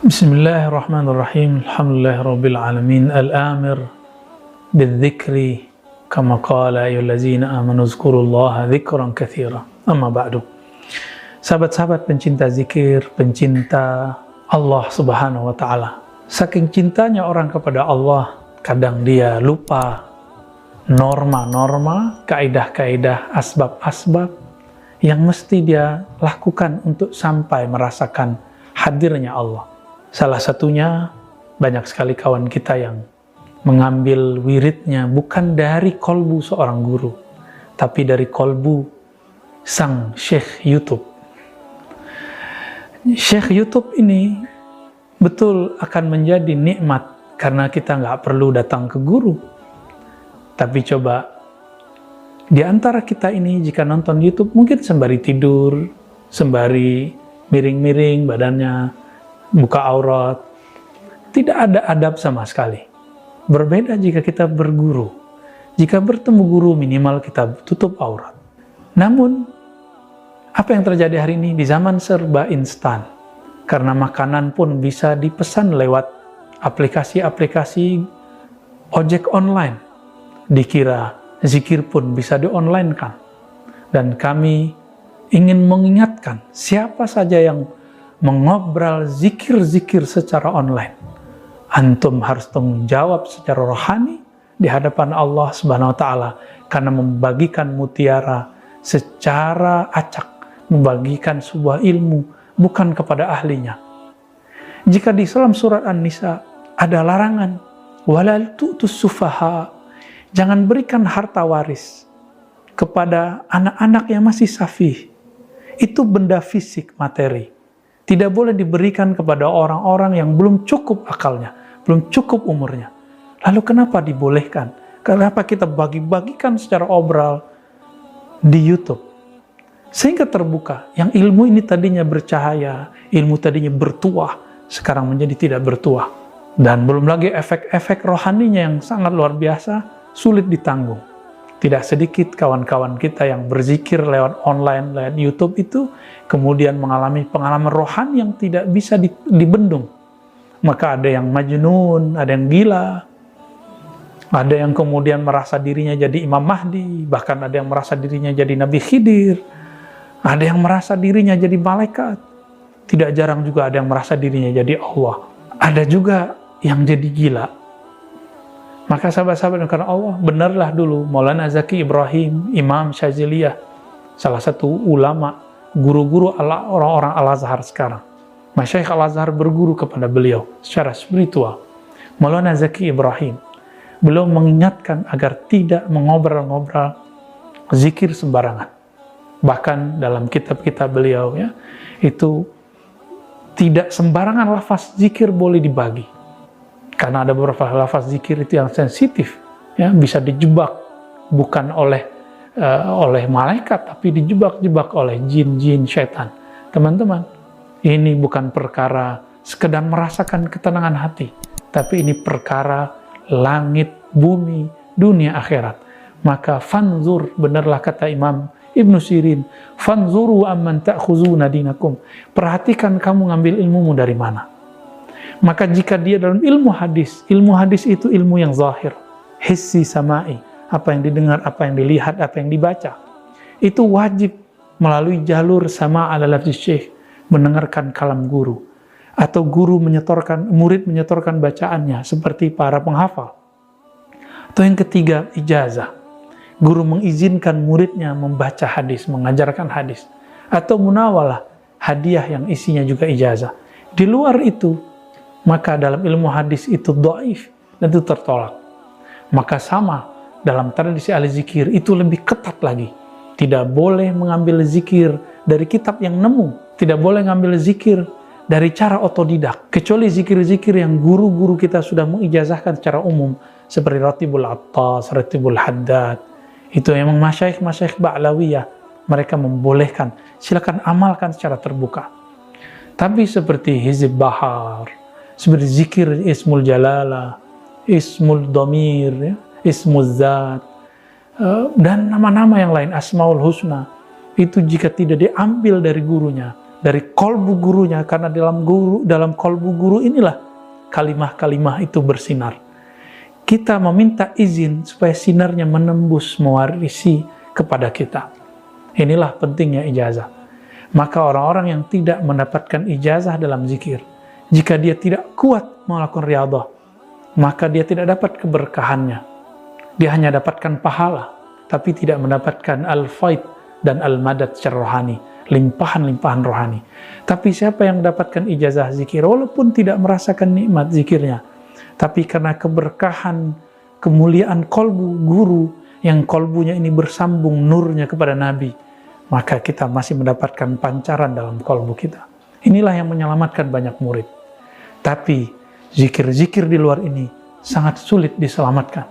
Bismillahirrahmanirrahim. Alhamdulillahirabbil alamin. Al-amir bidzikri kama qala ayyuhallazina amanu dzkurullaha dzikran katsira. Amma ba'du. Sahabat-sahabat pencinta zikir, pencinta Allah Subhanahu wa taala. Saking cintanya orang kepada Allah, kadang dia lupa norma-norma, kaidah-kaidah, asbab-asbab yang mesti dia lakukan untuk sampai merasakan hadirnya Allah. Salah satunya, banyak sekali kawan kita yang mengambil wiridnya bukan dari kolbu seorang guru, tapi dari kolbu sang Syekh YouTube. Syekh YouTube ini betul akan menjadi nikmat karena kita nggak perlu datang ke guru. Tapi coba, di antara kita ini jika nonton YouTube mungkin sembari tidur, sembari miring-miring badannya, buka aurat, tidak ada adab sama sekali. Berbeda jika kita berguru. Jika bertemu guru minimal kita tutup aurat. Namun, apa yang terjadi hari ini di zaman serba instan? Karena makanan pun bisa dipesan lewat aplikasi-aplikasi ojek online. Dikira zikir pun bisa di-online-kan. Dan kami ingin mengingatkan siapa saja yang mengobrol zikir-zikir secara online, antum harus tanggung jawab secara rohani di hadapan Allah Subhanahu wa taala karena membagikan mutiara secara acak, membagikan sebuah ilmu bukan kepada ahlinya. Jika di dalam surat An-Nisa ada larangan, walal tu'tus sufaha, jangan berikan harta waris kepada anak-anak yang masih safih. Itu benda fisik, materi. Tidak boleh diberikan kepada orang-orang yang belum cukup akalnya, belum cukup umurnya. Lalu kenapa dibolehkan? Kenapa kita bagi-bagikan secara obrol di YouTube? Sehingga terbuka, yang ilmu ini tadinya bercahaya, ilmu tadinya bertuah, sekarang menjadi tidak bertuah. Dan belum lagi efek-efek rohaninya yang sangat luar biasa, sulit ditanggung. Tidak sedikit kawan-kawan kita yang berzikir lewat online, lewat YouTube itu, kemudian mengalami pengalaman rohani yang tidak bisa dibendung. Maka ada yang majnun, ada yang gila, ada yang kemudian merasa dirinya jadi Imam Mahdi, bahkan ada yang merasa dirinya jadi Nabi Khidir, ada yang merasa dirinya jadi malaikat, tidak jarang juga ada yang merasa dirinya jadi Allah. Ada juga yang jadi gila. Maka sahabat-sahabat karena Allah, benarlah dulu Maulana Zaki Ibrahim, Imam Syaziliyah, salah satu ulama, guru-guru orang-orang Al-Azhar sekarang. Masyaikh Al-Azhar berguru kepada beliau secara spiritual. Maulana Zaki Ibrahim, beliau mengingatkan agar tidak mengobrol-ngobrol zikir sembarangan. Bahkan dalam kitab-kitab beliau, ya, itu tidak sembarangan lafaz zikir boleh dibagi. Karena ada beberapa lafaz zikir itu yang sensitif, ya, bisa dijebak bukan oleh malaikat, tapi dijebak-jebak oleh jin-jin syaitan. Teman-teman, ini bukan perkara sekedar merasakan ketenangan hati, tapi ini perkara langit, bumi, dunia akhirat. Maka fanzur, benarlah kata Imam Ibnu Sirin, fanzuru amman ta'khuzuna dinakum. Perhatikan kamu ngambil ilmumu dari mana. Maka jika dia dalam ilmu hadis itu ilmu yang zahir, hissi samai, apa yang didengar, apa yang dilihat, apa yang dibaca, itu wajib melalui jalur sama ala lafzi syekh, mendengarkan kalam guru, atau guru murid menyetorkan bacaannya seperti para penghafal. Atau yang ketiga, ijazah, guru mengizinkan muridnya membaca hadis, mengajarkan hadis, atau munawalah, hadiah yang isinya juga ijazah. Di luar itu, maka dalam ilmu hadis itu dhaif dan itu tertolak. Maka sama dalam tradisi ahli zikir itu lebih ketat lagi. Tidak boleh mengambil zikir dari kitab yang nemu, tidak boleh mengambil zikir dari cara otodidak, kecuali zikir-zikir yang guru-guru kita sudah mengijazahkan secara umum, seperti Ratibul Attas, Ratibul Haddad. Itu memang masyaikh Ba'lawiyah, mereka membolehkan, silakan amalkan secara terbuka. Tapi seperti Hizib Bahar, seperti zikir Ismul Jalalah, Ismul Dhamir, ya, Ismul Zat, dan nama-nama yang lain, Asmaul Husna, itu jika tidak diambil dari gurunya, dari kolbu gurunya, karena dalam kolbu guru inilah kalimah-kalimah itu bersinar. Kita meminta izin supaya sinarnya menembus, mewarisi kepada kita. Inilah pentingnya ijazah. Maka orang-orang yang tidak mendapatkan ijazah dalam zikir, jika dia tidak kuat melakukan riyadhah, maka dia tidak dapat keberkahannya. Dia hanya dapatkan pahala, tapi tidak mendapatkan al-faid dan al-madad secara rohani, limpahan-limpahan rohani. Tapi siapa yang mendapatkan ijazah zikir, walaupun tidak merasakan nikmat zikirnya, tapi karena keberkahan, kemuliaan kolbu guru, yang kolbunya ini bersambung nurnya kepada Nabi, maka kita masih mendapatkan pancaran dalam kolbu kita. Inilah yang menyelamatkan banyak murid. Tapi zikir-zikir di luar ini sangat sulit diselamatkan.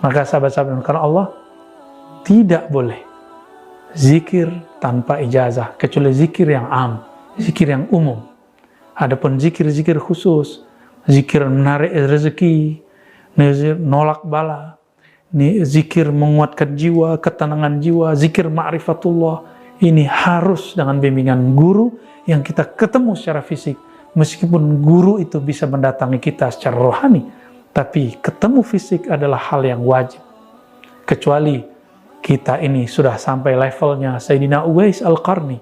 Maka sahabat-sahabat karena Allah, tidak boleh zikir tanpa ijazah, kecuali zikir yang am, zikir yang umum. Adapun zikir-zikir khusus, zikir menarik rezeki, nolak bala, zikir menguatkan jiwa, ketenangan jiwa, zikir ma'rifatullah, ini harus dengan bimbingan guru yang kita ketemu secara fisik. Meskipun guru itu bisa mendatangi kita secara rohani, tapi ketemu fisik adalah hal yang wajib. Kecuali kita ini sudah sampai levelnya Sayyidina Uwais Al-Qarni,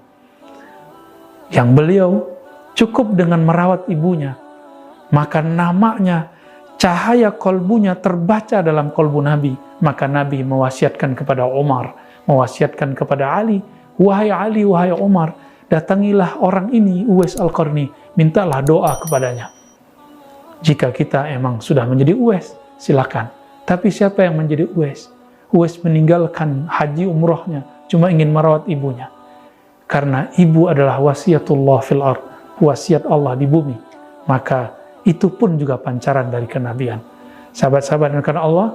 yang beliau cukup dengan merawat ibunya, maka namanya, cahaya kolbunya terbaca dalam kolbu Nabi. Maka Nabi mewasiatkan kepada Umar, mewasiatkan kepada Ali, wahai Ali, wahai Umar, datangilah orang ini, Uwais Al-Qarni, mintalah doa kepadanya. Jika kita emang sudah menjadi Uwais, silakan. Tapi siapa yang menjadi Uwais? Uwais meninggalkan haji umrohnya, cuma ingin merawat ibunya. Karena ibu adalah wasiatullah fil ard, wasiat Allah di bumi. Maka itu pun juga pancaran dari kenabian. Sahabat-sahabat yang karena Allah,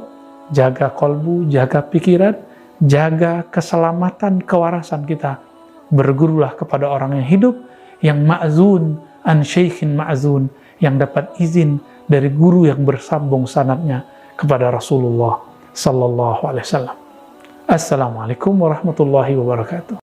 jaga kolbu, jaga pikiran, jaga keselamatan, kewarasan kita. Bergurulah kepada orang yang hidup, yang ma'zun, an syaikhin ma'zun, yang dapat izin dari guru yang bersambung sanadnya kepada Rasulullah sallallahu alaihi wasallam. Assalamualaikum warahmatullahi wabarakatuh.